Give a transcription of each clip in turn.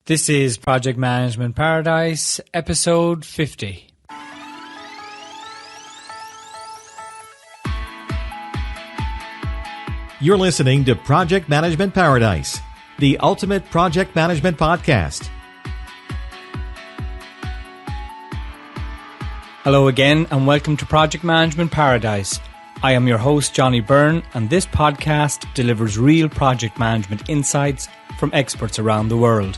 This is Project Management Paradise, episode 50. You're listening to Project Management Paradise, the ultimate project management podcast. Hello again and welcome to Project Management Paradise. I am your host, Johnny Byrne, and this podcast delivers real project management insights from experts around the world.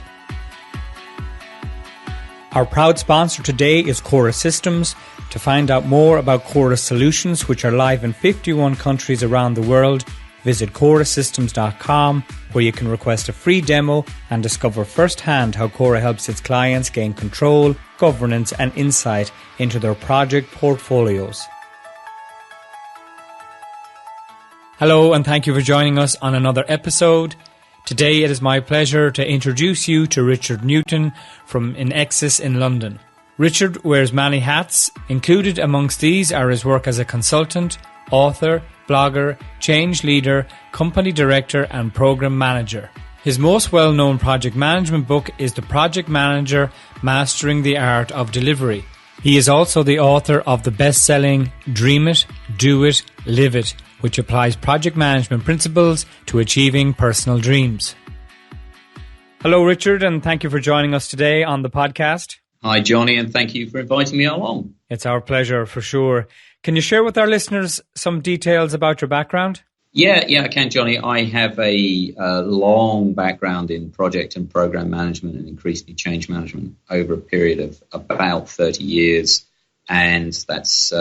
Our proud sponsor today is Chorus Systems. To find out more about Chorus solutions, which are live in 51 countries around the world, visit chorussystems.com, where you can request a free demo and discover firsthand how Chorus helps its clients gain control, governance and insight into their project portfolios. Hello and thank you for joining us on another episode. Today it is my pleasure to introduce you to Richard Newton from Inexus in London. Richard wears many hats. Included amongst these are his work as a consultant, author, blogger, change leader, company director and program manager. His most well-known project management book is The Project Manager, Mastering the Art of Delivery. He is also the author of the best-selling Dream It, Do It, Live It, which applies project management principles to achieving personal dreams. Hello, Richard, and thank you for joining us today on the podcast. Hi, Johnny, and thank you for inviting me along. It's our pleasure, for sure. Can you share with our listeners some details about your background? Yeah, I can, Johnny. I have a long background in project and program management and increasingly change management over a period of about 30 years. And that's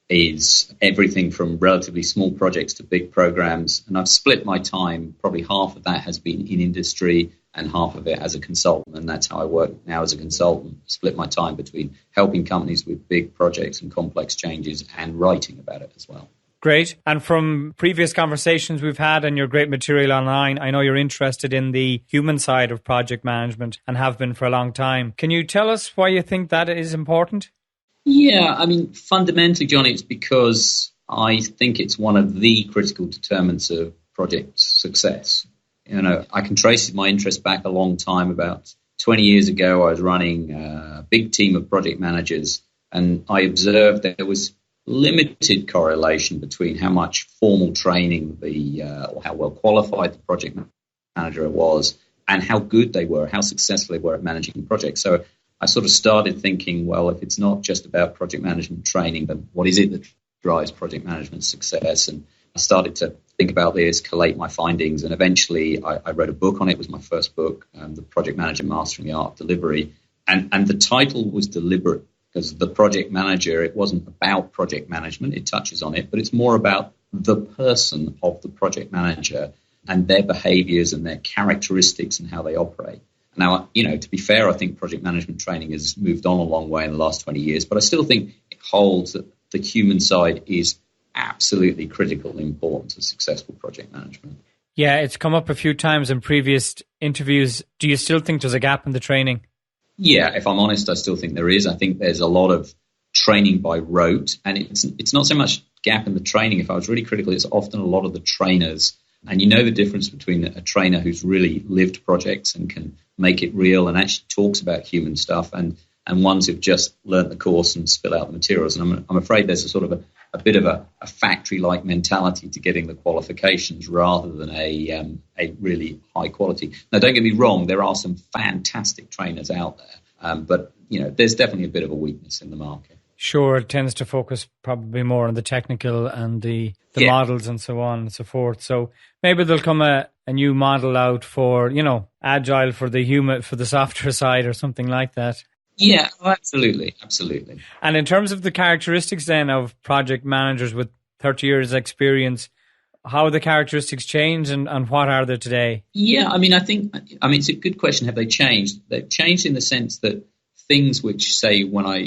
is everything from relatively small projects to big programs. And I've split my time. Probably half of that has been in industry and half of it as a consultant. And that's how I work now as a consultant. Split my time between helping companies with big projects and complex changes and writing about it as well. Great. And from previous conversations we've had and your great material online, I know you're interested in the human side of project management and have been for a long time. Can you tell us why you think that is important? Yeah, I mean, fundamentally, Johnny, it's because I think it's one of the critical determinants of project success. You know, I can trace my interest back a long time. About 20 years ago, I was running a big team of project managers, and I observed that there was limited correlation between how much formal training or how well qualified the project manager was and how good they were, how successful they were at managing projects. So I sort of started thinking, well, if it's not just about project management training, then what is it that drives project management success? And I started to think about this, collate my findings, and eventually I wrote a book on it. It was my first book, The Project Manager Mastering the Art of Delivery. And the title was deliberate because the project manager, it wasn't about project management, it touches on it, but it's more about the person of the project manager and their behaviors and their characteristics and how they operate. Now, you know, to be fair, I think project management training has moved on a long way in the last 20 years, but I still think it holds that the human side is absolutely critical and important to successful project management. Yeah, it's come up a few times in previous interviews. Do you still think there's a gap in the training? Yeah, if I'm honest, I still think there is. I think there's a lot of training by rote, and it's not so much gap in the training. If I was really critical, it's often a lot of the trainers. And you know the difference between a trainer who's really lived projects and can make it real and actually talks about human stuff and ones who've just learnt the course and spill out the materials. And I'm afraid there's a sort of a bit of a factory-like mentality to getting the qualifications rather than a really high quality. Now, don't get me wrong, there are some fantastic trainers out there, but you know there's definitely a bit of a weakness in the market. Sure, it tends to focus probably more on the technical and the models and so on and so forth. So maybe there'll come a new model out for, you know, agile for the software side or something like that. Yeah, absolutely. And in terms of the characteristics then of project managers with 30 years experience, how have the characteristics changed and what are they today? Yeah, I mean, it's a good question. Have they changed? They've changed in the sense that things which, say, 20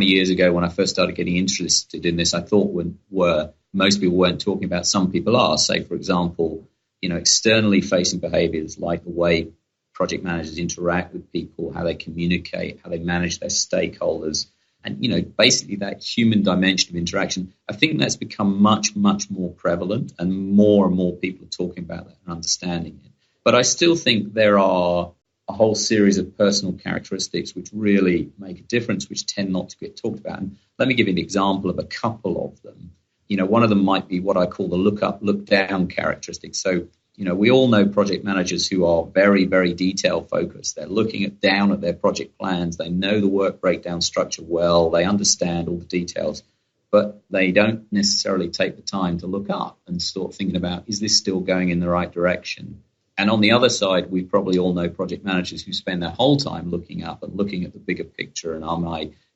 years ago, when I first started getting interested in this, I thought were most people weren't talking about. Some people are. Say, for example, you know, externally facing behaviors like the way project managers interact with people, how they communicate, how they manage their stakeholders, and, you know, basically that human dimension of interaction. I think that's become much, much more prevalent, and more people are talking about that and understanding it. But I still think there are a whole series of personal characteristics which really make a difference, which tend not to get talked about. And let me give you an example of a couple of them. One of them might be what I call the look up, look down characteristics. So, we all know project managers who are very, very detail focused. They're looking down at their project plans. They know the work breakdown structure well. They understand all the details, but they don't necessarily take the time to look up and start thinking about, is this still going in the right direction? And on the other side, we probably all know project managers who spend their whole time looking up and looking at the bigger picture and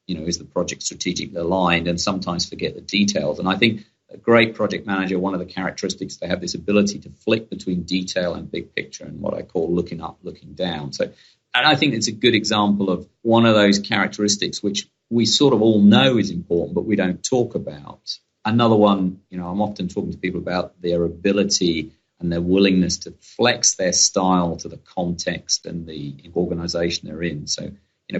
is the project strategically aligned, and sometimes forget the details. And I think a great project manager, one of the characteristics, they have this ability to flick between detail and big picture and what I call looking up, looking down. So, and I think it's a good example of one of those characteristics which we sort of all know is important, but we don't talk about. Another one, I'm often talking to people about their ability and their willingness to flex their style to the context and the organization they're in. So,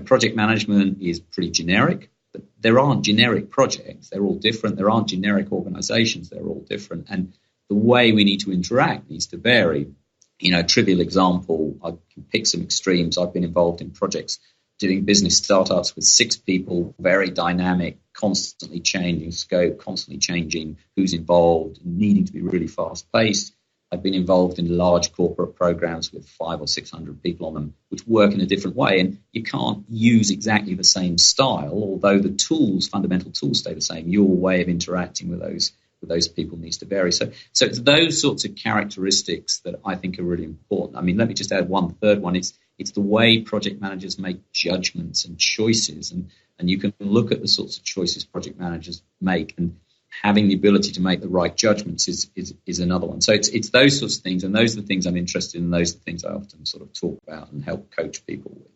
project management is pretty generic, but there aren't generic projects. They're all different. There aren't generic organizations. They're all different. And the way we need to interact needs to vary. Trivial example, I can pick some extremes. I've been involved in projects doing business startups with 6 people, very dynamic, constantly changing scope, constantly changing who's involved, needing to be really fast-paced. I've been involved in large corporate programs with 500 or 600 people on them, which work in a different way. And you can't use exactly the same style, although the fundamental tools stay the same. Your way of interacting with those people needs to vary. So it's those sorts of characteristics that I think are really important. I mean, let me just add one third one. It's the way project managers make judgments and choices. And you can look at the sorts of choices project managers make, and having the ability to make the right judgments is another one. So it's those sorts of things, and those are the things I'm interested in, and those are the things I often sort of talk about and help coach people with.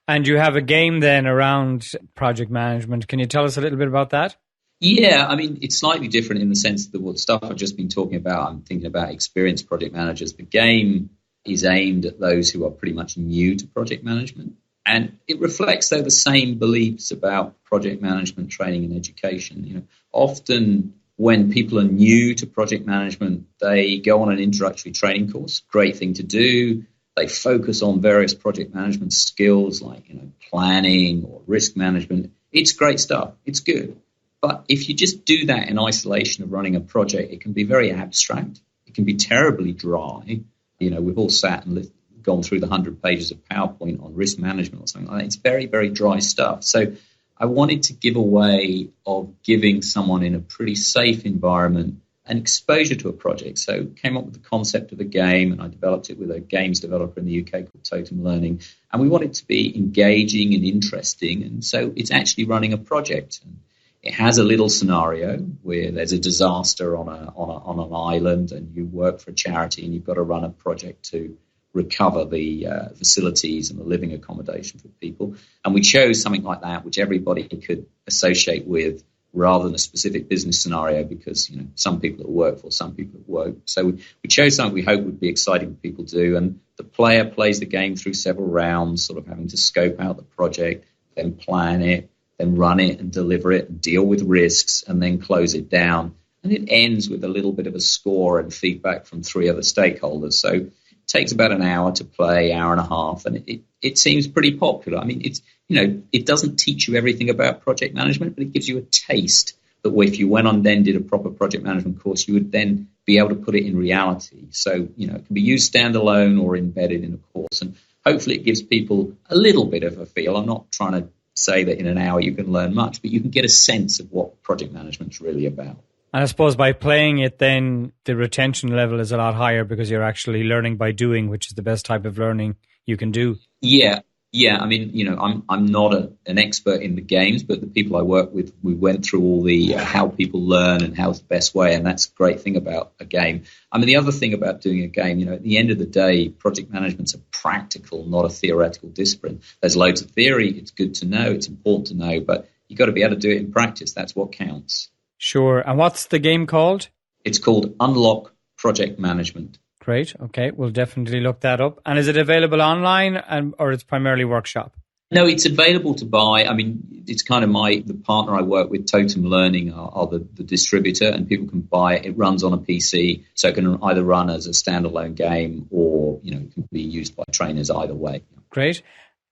And you have a game then around project management. Can you tell us a little bit about that? Yeah, I mean, it's slightly different in the sense that what stuff I've just been talking about, I'm thinking about experienced project managers. The game is aimed at those who are pretty much new to project management. And it reflects, though, the same beliefs about project management training and education. Often when people are new to project management, they go on an introductory training course. Great thing to do. They focus on various project management skills like, planning or risk management. It's great stuff. It's good. But if you just do that in isolation of running a project, it can be very abstract. It can be terribly dry. We've all sat and gone through the 100 pages of PowerPoint on risk management or something like that. It's very, very dry stuff. So I wanted to give a way of giving someone in a pretty safe environment an exposure to a project. So came up with the concept of a game, and I developed it with a games developer in the UK called Totem Learning. And we want it to be engaging and interesting. And so it's actually running a project. And it has a little scenario where there's a disaster on an island, and you work for a charity, and you've got to run a project to recover the facilities and the living accommodation for people. And we chose something like that, which everybody could associate with, rather than a specific business scenario, because some people at work for, some people at work. So we chose something we hope would be exciting for people to do. And the player plays the game through several rounds, sort of having to scope out the project, then plan it, then run it and deliver it and deal with risks, and then close it down. And it ends with a little bit of a score and feedback from 3 other stakeholders. So it takes about an hour to play, hour and a half, and it seems pretty popular. I mean, it doesn't teach you everything about project management, but it gives you a taste that if you went on then did a proper project management course, you would then be able to put it in reality. So, it can be used standalone or embedded in a course, and hopefully it gives people a little bit of a feel. I'm not trying to say that in an hour you can learn much, but you can get a sense of what project management's really about. And I suppose by playing it, then the retention level is a lot higher because you're actually learning by doing, which is the best type of learning you can do. Yeah. I mean, I'm not an expert in the games, but the people I work with, we went through all the how people learn and how's the best way, and that's a great thing about a game. I mean, the other thing about doing a game, at the end of the day, project management's a practical, not a theoretical discipline. There's loads of theory. It's good to know. It's important to know, but you've got to be able to do it in practice. That's what counts. Sure. And what's the game called? It's called Unlock Project Management. Great. Okay. We'll definitely look that up. And is it available online or it's primarily workshop? No, it's available to buy. I mean, it's kind of the partner I work with, Totem Learning, are the distributor, and people can buy it. It runs on a PC, so it can either run as a standalone game or, it can be used by trainers either way. Great.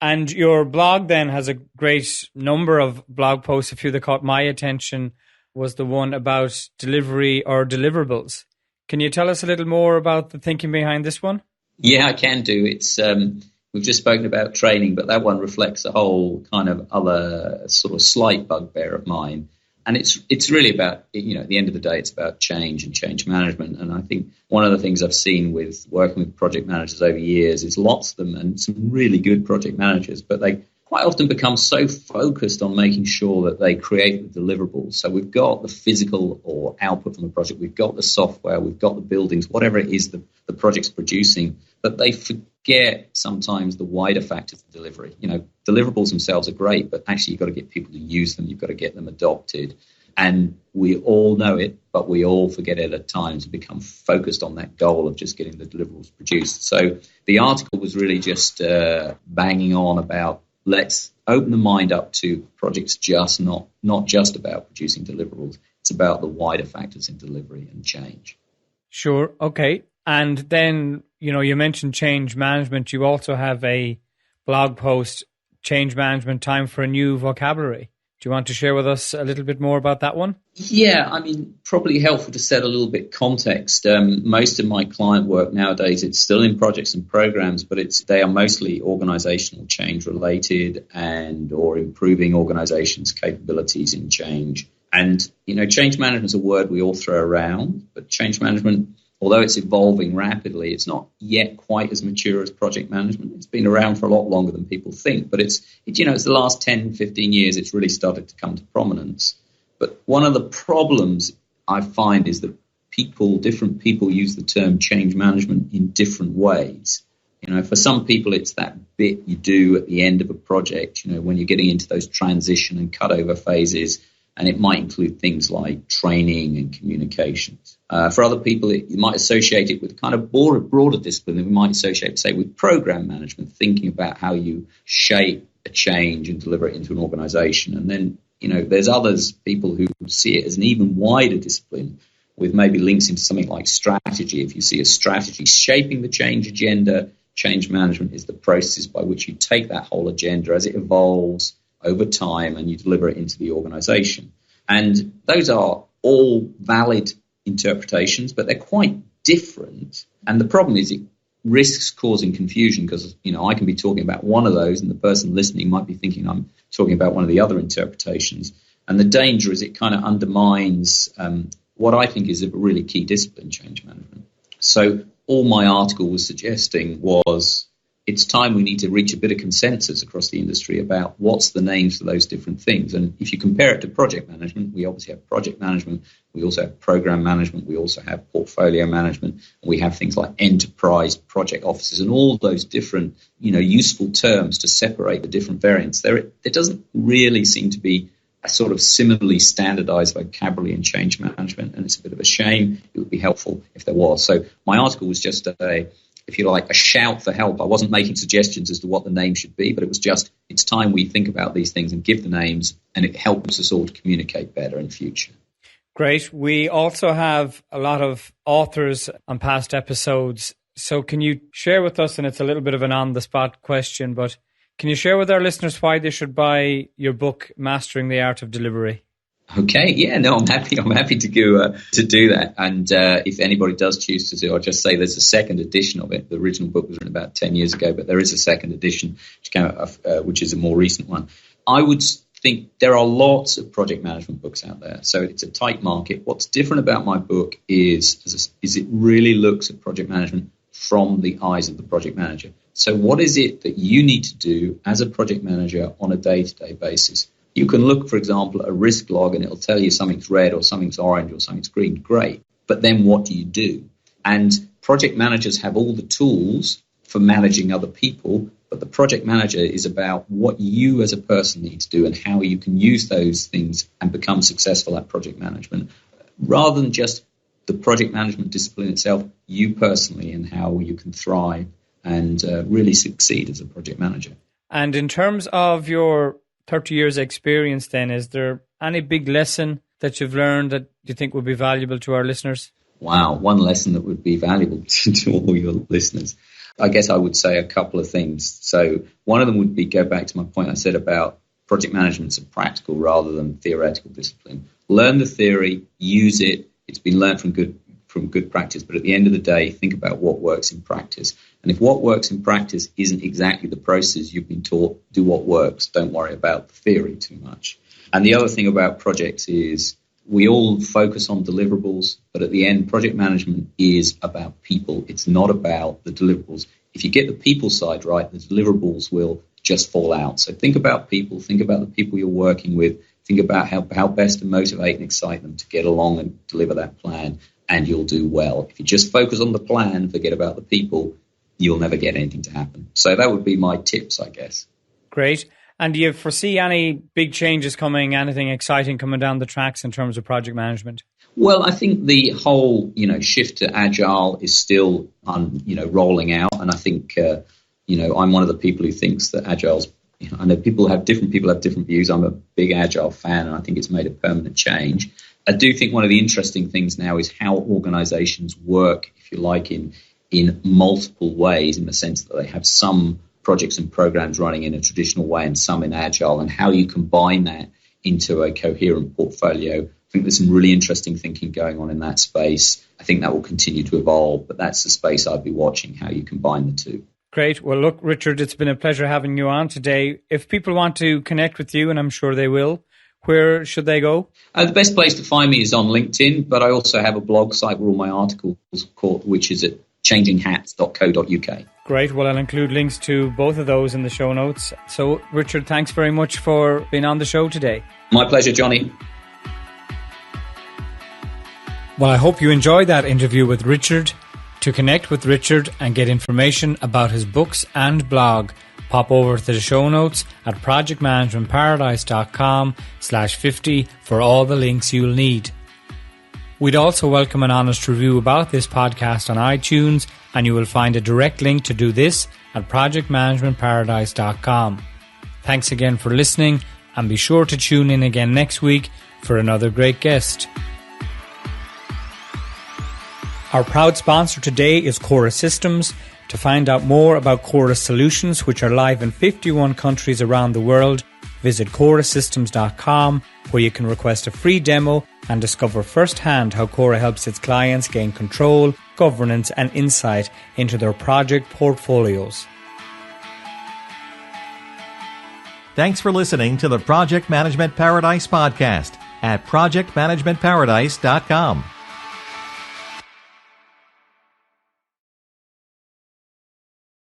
And your blog then has a great number of blog posts. A few that caught my attention was the one about delivery or deliverables. Can you tell us a little more about the thinking behind this one? Yeah, I can do. It's we've just spoken about training, but that one reflects a whole kind of other sort of slight bugbear of mine. And it's really about, at the end of the day, it's about change and change management. And I think one of the things I've seen with working with project managers over years is lots of them, and some really good project managers, but they quite often become so focused on making sure that they create the deliverables. So we've got the physical or output from the project, we've got the software, we've got the buildings, whatever it is the project's producing, but they forget sometimes the wider factors of delivery. Deliverables themselves are great, but actually you've got to get people to use them, you've got to get them adopted. And we all know it, but we all forget it at times and become focused on that goal of just getting the deliverables produced. So the article was really just banging on about, let's open the mind up to projects just not just about producing deliverables. It's about the wider factors in delivery and change. Sure. Okay. And then, you mentioned change management. You also have a blog post, Change Management, Time for a New Vocabulary. Do you want to share with us a little bit more about that one? Yeah, probably helpful to set a little bit context. Most of my client work nowadays, it's still in projects and programs, but they are mostly organizational change related or improving organizations' capabilities in change. And, change management is a word we all throw around, but change management, although it's evolving rapidly, it's not yet quite as mature as project management. It's been around for a lot longer than people think, but it's the last 10, 15 years it's really started to come to prominence. But one of the problems I find is that different people use the term change management in different ways. For some people it's that bit you do at the end of a project, when you're getting into those transition and cutover phases, and it might include things like training and communications. For other people, you might associate it with kind of broader discipline that we might associate, say, with program management, thinking about how you shape a change and deliver it into an organization. And then, there's people who see it as an even wider discipline with maybe links into something like strategy. If you see a strategy shaping the change agenda, change management is the process by which you take that whole agenda as it evolves over time and you deliver it into the organization. And those are all valid interpretations, but they're quite different. And the problem is it risks causing confusion because, I can be talking about one of those and the person listening might be thinking I'm talking about one of the other interpretations. And the danger is it kind of undermines what I think is a really key discipline, change management. So all my article was suggesting was it's time we need to reach a bit of consensus across the industry about what's the names for those different things. And if you compare it to project management, we obviously have project management, we also have program management, we also have portfolio management, and we have things like enterprise project offices and all those different, useful terms to separate the different variants. There doesn't really seem to be a sort of similarly standardized vocabulary in change management, and it's a bit of a shame. It would be helpful if there was. So my article was just if you like, a shout for help. I wasn't making suggestions as to what the name should be, but it was just, it's time we think about these things and give the names, and it helps us all to communicate better in future. Great. We also have a lot of authors on past episodes. So can you share with us, and it's a little bit of an on-the-spot question, but can you share with our listeners why they should buy your book, Mastering the Art of Delivery? Okay, yeah, no, I'm happy to go to do that. And if anybody does choose to do, I'll just say there's a second edition of it. The original book was written about 10 years ago, but there is a second edition which came out, which is a more recent one. I would think there are lots of project management books out there, so it's a tight market. What's different about my book is it really looks at project management from the eyes of the project manager. So what is it that you need to do as a project manager on a day-to-day basis? You can look, for example, at a risk log and it'll tell you something's red or something's orange or something's green. Great. But then what do you do? And project managers have all the tools for managing other people, but the project manager is about what you as a person need to do and how you can use those things and become successful at project management, rather than just the project management discipline itself, you personally and how you can thrive and really succeed as a project manager. And in terms of your 30 years experience then, is there any big lesson that you've learned that you think would be valuable to our listeners? Wow, one lesson that would be valuable to all your listeners. I guess I would say a couple of things. So one of them would be, go back to my point I said about project management's a practical rather than theoretical discipline. Learn the theory, use it. It's been learned from good practice, but at the end of the day, think about what works in practice. And if what works in practice isn't exactly the process you've been taught, do what works. Don't worry about the theory too much. And the other thing about projects is we all focus on deliverables, but at the end, project management is about people. It's not about the deliverables. If you get the people side right, the deliverables will just fall out. So think about people, think about the people you're working with, think about how best to motivate and excite them to get along and deliver that plan, and you'll do well. If you just focus on the plan, forget about the people, you'll never get anything to happen. So that would be my tips, I guess. Great. And do you foresee any big changes coming, anything exciting coming down the tracks in terms of project management? Well, I think the whole, shift to agile is still rolling out, and I think I'm one of the people who thinks that agile's. I know people have different views. I'm a big agile fan, and I think it's made a permanent change. I do think one of the interesting things now is how organizations work, if you like, in multiple ways, in the sense that they have some projects and programs running in a traditional way and some in agile, and how you combine that into a coherent portfolio. I think there's some really interesting thinking going on in that space. I think that will continue to evolve, but that's the space I'd be watching, how you combine the two. Great. Well, look, Richard, it's been a pleasure having you on today. If people want to connect with you, and I'm sure they will, where should they go? The best place to find me is on LinkedIn, but I also have a blog site where all my articles are caught, which is at changinghats.co.uk. Great. Well, I'll include links to both of those in the show notes. So, Richard, thanks very much for being on the show today. My pleasure, Johnny. Well, I hope you enjoyed that interview with Richard. To connect with Richard and get information about his books and blog, pop over to the show notes at projectmanagementparadise.com/50 for all the links you'll need. We'd also welcome an honest review about this podcast on iTunes, and you will find a direct link to do this at projectmanagementparadise.com. Thanks again for listening, and be sure to tune in again next week for another great guest. Our proud sponsor today is Chorus Systems. To find out more about Chorus solutions, which are live in 51 countries around the world, visit chorussystems.com, where you can request a free demo and discover firsthand how Cora helps its clients gain control, governance and insight into their project portfolios. Thanks for listening to the Project Management Paradise podcast at projectmanagementparadise.com.